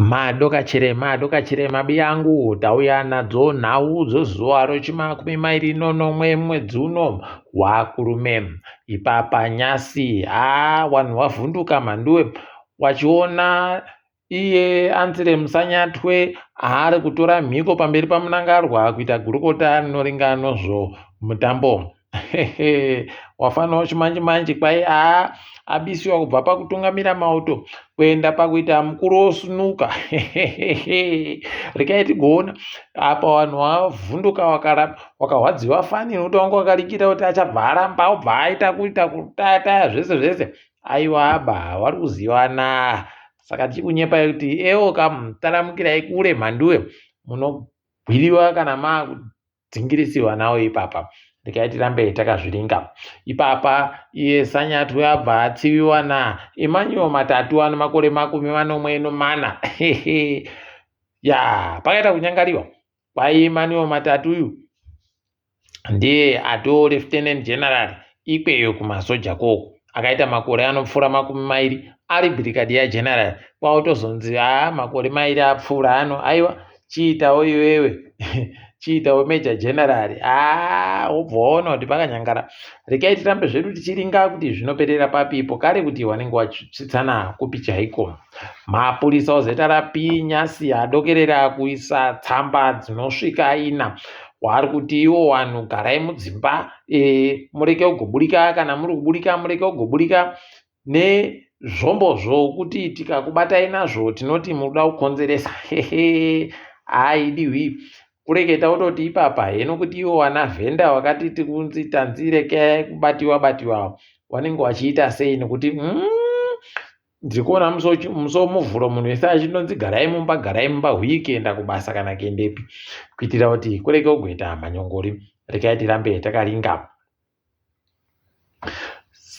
Madokachere biyangu tauya nadzo nhau dzozuva rechimakumi mairi nonomwe mwedzi uno wakurume ipapa nyasi vanhu vavhunduka mhanduwe wachiona iye Anzire Musanyatwe ari kutora mhiko pamberi pamunangarwa kuita gurukota rinoringanozvo mutambo wafanawo chimanje kwai abisiwa kubva pakutungamira mauto kuenda pakuita mukuru wosunuka rekai tigoona apa vanhu vavhunduka wakahwadziwa fani nokuti wanga wakarikita kuti achabva aramba obva aita kuita kutaya zvese aiwa aba vari kuzivana saka tichikunyepai kuti kamutaramukirai kure mhanduwe munogwiriwa kana makudzingirisiwa nawo ipapa rekai tirambe takazviringa ipapa iye Sanyatwe abva atsiviwa naEmmanuel Matatu ano makore 40 pakaita kunyangariwa kwai Emmanuel Matatu uyu ndiye atoo Lieutenant General ikweyo kumasoja koko akaita makore anopfuura 20 ari Brigadier General kwautozonzi makore 2 apfuura ano aiwa chiitawo iwewe chiitawo Major General wobva waona kuti pakanyangara rekai tirambe zvedu tichiringa kuti zvinoperera papipo kare kuti wanenge wachitsana kupi chaiko mapurisa ozeta rapi nyasi adokerera kuisa tsamba dzinosvika 4 wari kuti iwo wanhu garai mudzimba mureke kugoburika kana muri kuburika mureke kugoburika nezvombozvo kuti tikakubatai nazvo tinoti munoda kukonzeresa aidiwi kureketa utoti ipapa heno kuti iwo wana vhenda wakati tikunzi tanzireke kubatiwa wanenge wachiita sei nekuti ndikuona musomuvhuro munhu wese achinonzi garai mumba huikeenda kubasa kana kuendepi kuitira kuti kureke kugoita manyongori rekai tirambe takaringa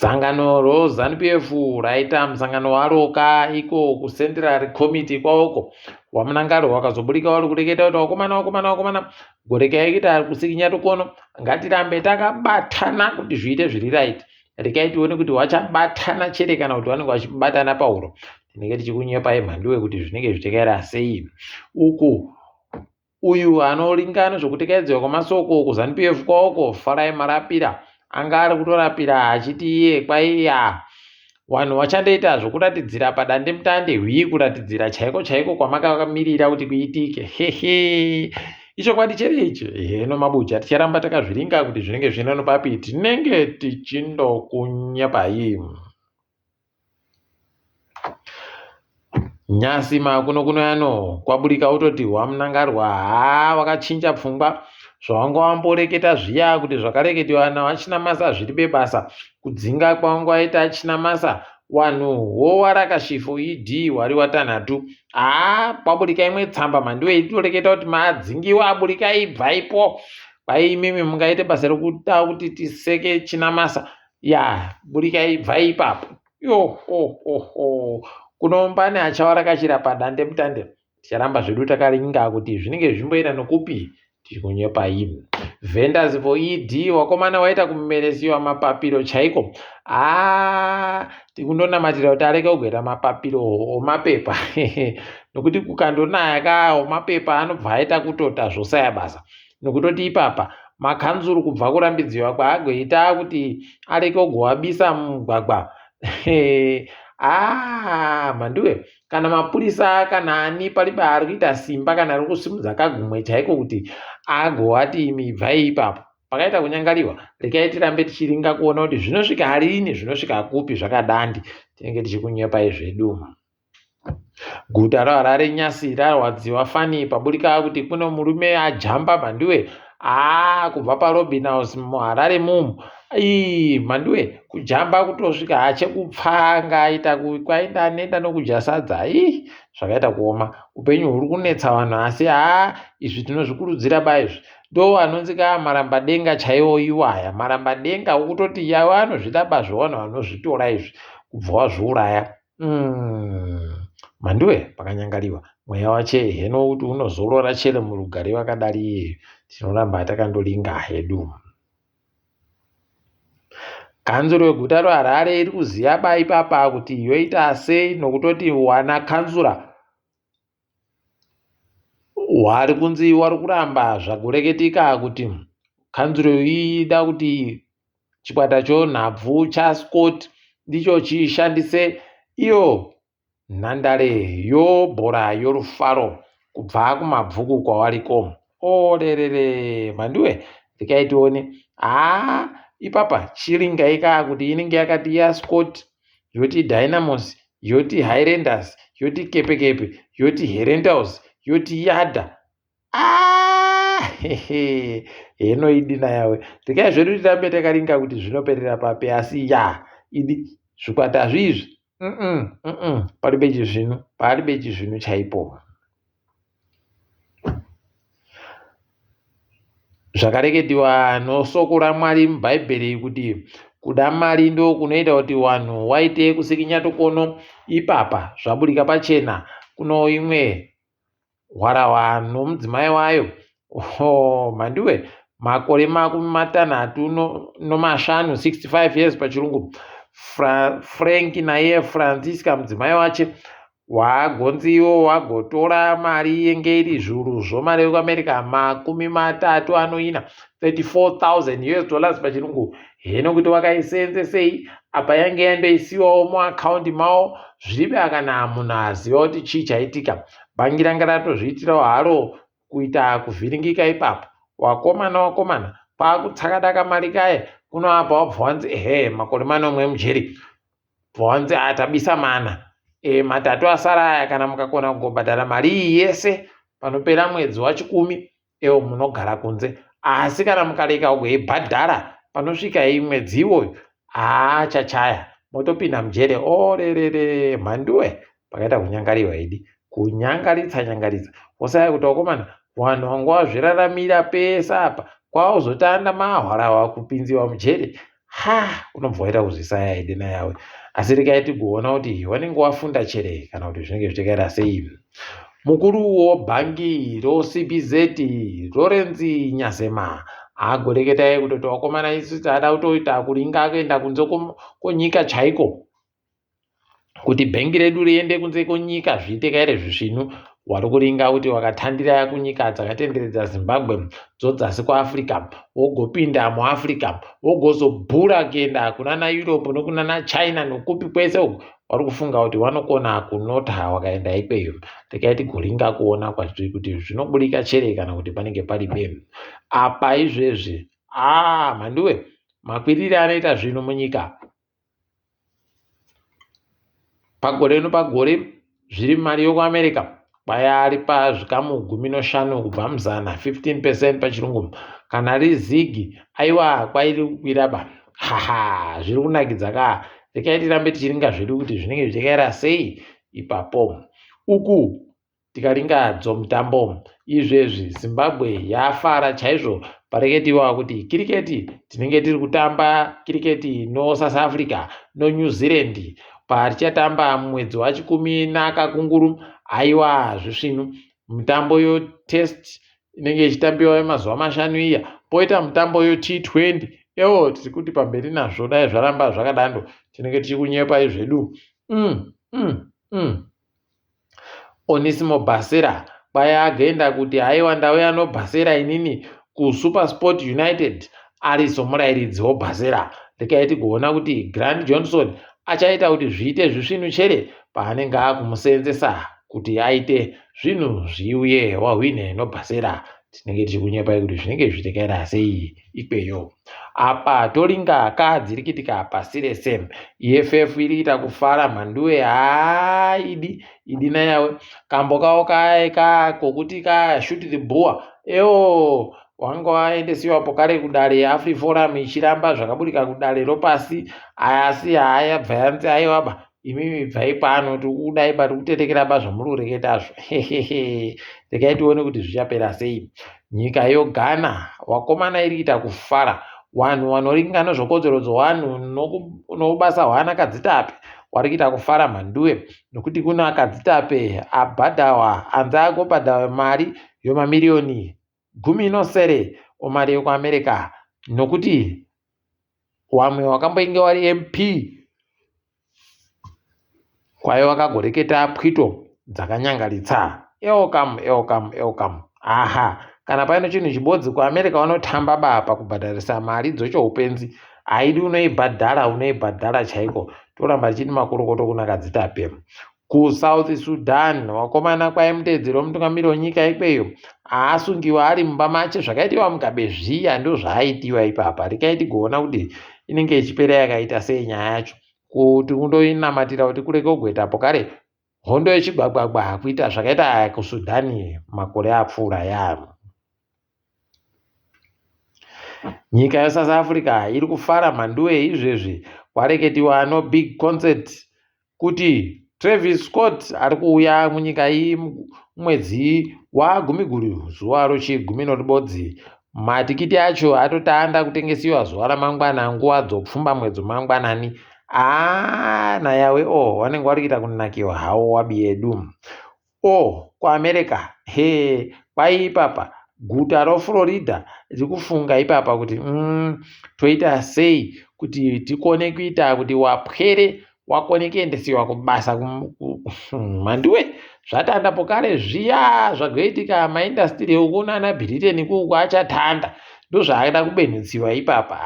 sangano roZANU-PF raita musangano waroka iko kuCentral Committee kwawoko wamunangaro wakazoburika wari kureketa kuti wakomana gorekai kuti ari kusikinya tokono ngatirambe takabatana kuti zviite zviri right rekai tione kuti wachabatana chere kana kuti wanenge wachibatana pahuro tinenge tichikunyepai mhanduwe kuti zvinenge zvichakaira sei uku uyu anoringana zvokutekedzwa kwamasoko kuZANU-PF kwawoko Farai Marapira anga ari kutorapira achiti iye kwaiya vanhu vachandoita zvokuratidzira padandemutande kuratidzira chaiko kwamakakamirira kuti kuitike ichokwadi cheri ichi heno mabucha ticharamba takazviringa kuti zvinenge zvinano papi tinenge tichindokunyepai nyasi makuno yano kwaburika utoti hwamunangarwa wakachinja pfungwa zvawanga wamboreketa zviya kuti zvakareketiwa navachina masa zviri bebasa kudzinga kwawanga waita achina masa wanhu wowarakashifo ED wari watanhatu kwaburika imwe tsamba mhandiwe itoreketa kuti madzingiwa aburikai bvaipo kwai imimi mungaite basa rekuta kuti tiseke china masa burikai bvai ipapo kunombane achawarakashira padande mutande ticharamba zvedu takaringa kuti zvinenge zvimboita nokupi tichikunyepai vendors for ED wakomana waita kumeresiwa mapapiro chaiko tikundonamatira kuti areke kugoita mapapiro omapepa nokuti kukandonaya omapepa anobva aita kutota zvosaya basa nokutoti ipapa makanzuru kubva kurambidziwa kwaagoita kuti areke kugovabisa mugwagwa mhanduwe kana mapurisa kana ani palibe ari kuita simba kana ari kusimudza kagumwe chaiko kuti agovati imi bvai ipapo pakaita kunyangariwa rekai tirambe tichiringa kuona kuti zvinosvika harini zvinosvika kupi zvakadandi tinenge tichikunyepai zvedu guta raHarare nyasi rarwadziwa fani paburika kuti kuno murume ajamba mhanduwe kubva paRobin House muHarare mumu mhanduwe kujamba kutosvika hachekupfanga aita kwaenda nenda nokudya sadza zvakaita kuoma upenyu huri kunetsa vanhu asi izvi tinozvikurudzira baizvi ndo anonzi marambadenga chaiwo iwaya marambadenga ukutoti yawo anozvida bazvo vanhu vanozvitora izvi kubva wazviuraya mhanduwe pakanyangariwa mweya wache heno kuti unozorora chere murugare wakadari iyeyo tinoramba takandoringa hedu kanzuro yeguta reHarare iri kuziya bai papa kuti yoita sei nokutoti wana kanzura wari kunzi wari kuramba zvakureketika kuti kanzuro ida kuti chikwata chonhabvu chaScott ndicho chishandise iyo nhandare yobhora yorufaro kubva kumabvuku kwawariko. Orerere mhandiwe, ndikaitione ipapa chiringaika kuti inenge yakati yaScott, yoti Dynamos, yoti Highlanders, yoti Kepekepe, yoti Herentals, yoti Yada. Heno idina yawe ndikaizvedu tirambe takaringa kuti zvinoperera papi, asi idi zvikwata zvizvi palibe chizvinu chaipo. Zvakareketiwa nosoko raMwari mubhaibheri kuti kuda mari ndo kunoita kuti wanhu waite kusikinyatokono. Ipapa zvabudika pachena kuno imwe hwarawa nomudzimai wayo, mhandiwe, makore 65 65 years pachirungu. Frank naye Francisca mudzimai wache wagonziwo wagotora mari yenge iri zviuru zvomari yekuAmerica 34 $34,000 US pachirungu. Heno kuti wakaisenzesei apa yange yandoisiwawo muakaundi mawo zviribe kana munhu aziva kuti chii chaitika. Bhangi ranga ratozviitirawo haro kuita kuvhiringika ipapo. Wakomana kwakutsakadaka mari kaye kunoapa wabva wanzi makore 8 mujeri, bva wanzi tabisa mana matatu asara aya kana mukakona kugobhadhara mari iyi yese panopera mwedzi wa10 munogara kunze. Asi kana mukareka kuibhadhara panosvika mwedzi iwoyo chachaya motopinda mujere. Orerere mhandiwe, pakaita kunyangariwa idi, kunyangaritsa wasaya kuti wakomana vanhu vanga wazviraramira pesa apa kwauzotanda mahwarawa kupinziwa mujere. Unobva waita kuzvisaya idina yawe. Asi rikaiti kuona kuti wanenge wafunda chere kana kuti zvinenge zvichikaita sei. Mukuru webhangi roCBZ Lawrence Nyasema agoreketai kutoti wakomana isu taada kutoita kuringa kuenda kunze konyika chaiko, kuti bhengi redu riende kunze konyika zviite kaire zvisvinu. Wari kuringa kuti wakatandira kunyika dzakatenderedza Zimbabwe dzodzasi kwaAfrica, wogopinda muAfrica, wogozobhura kuenda kunana Europe nokunana China nokupi kwese uku. Wari kufunga kuti wanokona kunota wakaenda ikweyo. Tikaiti kuringa kuona kwachiri kuti zvinobudika chere kana kuti panenge paribe. Apa izvezvi mhandiwe, makwirire anoita zvino munyika pagore nopagore zviri mari yokuAmerica kwaya ari pazvikamu 15 kubva muzana 15% pachirungu. Kana rizigi aiwa kwairi kukwira zviri kunakidza rekaiti rambe tichiringa zvedu kuti zvinenge zvichikaira sei ipapo. Uku tikaringa dzomutambo izvezvi Zimbabwe yafara chaizvo pareketiwa kuti kiriketi tinenge tiri kutamba kiriketi noSouth Africa noNew Zealand parichatamba mwedzi wa10 nakakunguru. Aiwa zvisvinu mitambo yotest inenge ichitambiwa mazuva 5 iya, poita mitambo yoT20 tiri kuti pamberi nazvo dai zvaramba zvakadando tinenge tichikunyepai zvedu. Onesimo Basera kwaya agoenda kuti haiwa ndauya noBasera inini kuSuperSport United ari somurairidzi woBasera. Rikaiti kuona kuti Grant Johnson achaita kuti zviite zvisvinu chere paanenge akumuseenzesa kuti aite zvinhu zviuye wahwine noBasera. Tinenge tichikunyepai kuti zvinenge zvichikaira sei ikweyo. Apa toringa kadzirikitika pasi rese. EFF iriita kufara mhandiwe idina yawe. Kambo kawo kokuti shoot the boa wanga waendesiwapo kare kudare AfriForum ichiramba zvakabudika kudare ropasi. Asi yabva yanzi aiwaba imimi bvai pano tikudai bari kutetekera zvamuri kureketazvo. Tikaitione kuti zvichapera sei. Nyika yoGhana wakomana iriita kufara. Wanhu vanoringa nezvekodzero dzewanhu nobasa hwaanakadzitape wari kuita kufara mhandiwe, nokuti kuna akadzitape abhadhawa anze agobhadhawa mari yomamiriyoni 10 omari yekuAmerica, nokuti wamwe wakamboinge wari MP kwayo wakagoreketa pwito dzakanyangaritsa. Elkamu aha, kana paine chinhu chibodzi kuAmerica vanotamba bapa kubhadharisa mari dzechoupenzi, haidi unoibhadhara chaiko. Toramba tichiti makorokoto kunakadzitape. KuSouth Sudan wakomana kwaimutedzero womutungamiri wenyika ikweyo haasungiwa ari mumba mache. Zvakaitiwa Mugabe zviya ndo zvaaitiwa ipapa. Rekai tigoona kuti inenge ichipera yakaita sei nyaya yacho, kuti kundoinamatira kuti kureke kugoitapo kare hondo yechigwagwagwa kuita zvakaita kuSudani makore apfuura yaamho. Nyika yeSouth Africa iri kufara mhanduwe izvezvi kwareketiwa no big concert kuti Travis Scott ari kuuya munyika iyi mwedzi wa12 zuva rochi10 noribodzi. Matikiti acho atotanda kutengesiwa zuva ramangwana nguva dzopfumba mwedzi mangwanani. Nayawe vanenge vari kuita kunakiwa hawo wabiedu. KuAmerica kwai ipapa guta roFlorida riri kufunga ipapa kuti toita sei kuti tikone kuita kuti wapwere wakone kuendesiwa kubasa mhanduwe. Zvatandapo kare zviya zvagoitika maindastiri ekunana Britain kuku achatanda, ndozvaada kubenutsiwa ipapa.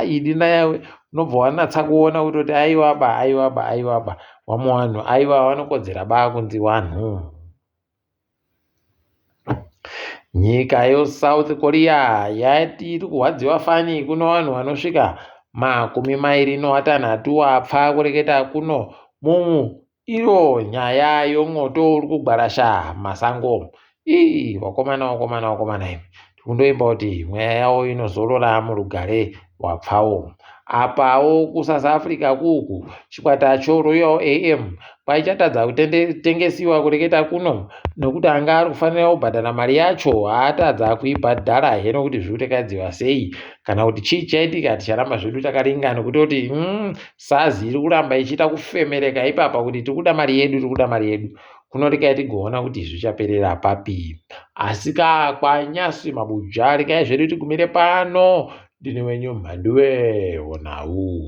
Idi nayawe unobva wanatsa kuona kutoti aiwaba vamwe vanhu aiwa vanokodzera baa kunzi vanhu. Nyika yeSouth Korea yati iri kurwadziwa fani kuno vanhu vanosvika 26 wapfa kureketa kuno iro nyaya yomwoto uri kugwarasha masango. Vakomana imi tikundoimba kuti mweya yavo inozorora murugare wapfawo. Apawo kuSouth Africa kuku chikwata choRoyal AM kwaichatadza kutengesiwa kureketa kuno nokuti anga ari kufanira kubhadhara mari yacho haatadza kuibhadhara heno kuti zvirikutadziwa sei kana kuti chii chaitika ticharamba zvedu takaringa nokuti sazi iri kuramba ichiita kufemereka ipapa kuti tikuda mari yedu. Kuno rekai tigoona kuti zvichaperera papi. Asika kwanyasi mabuja rekai zvedu tigumire pano. Ndini wenyu mhanduwe onau.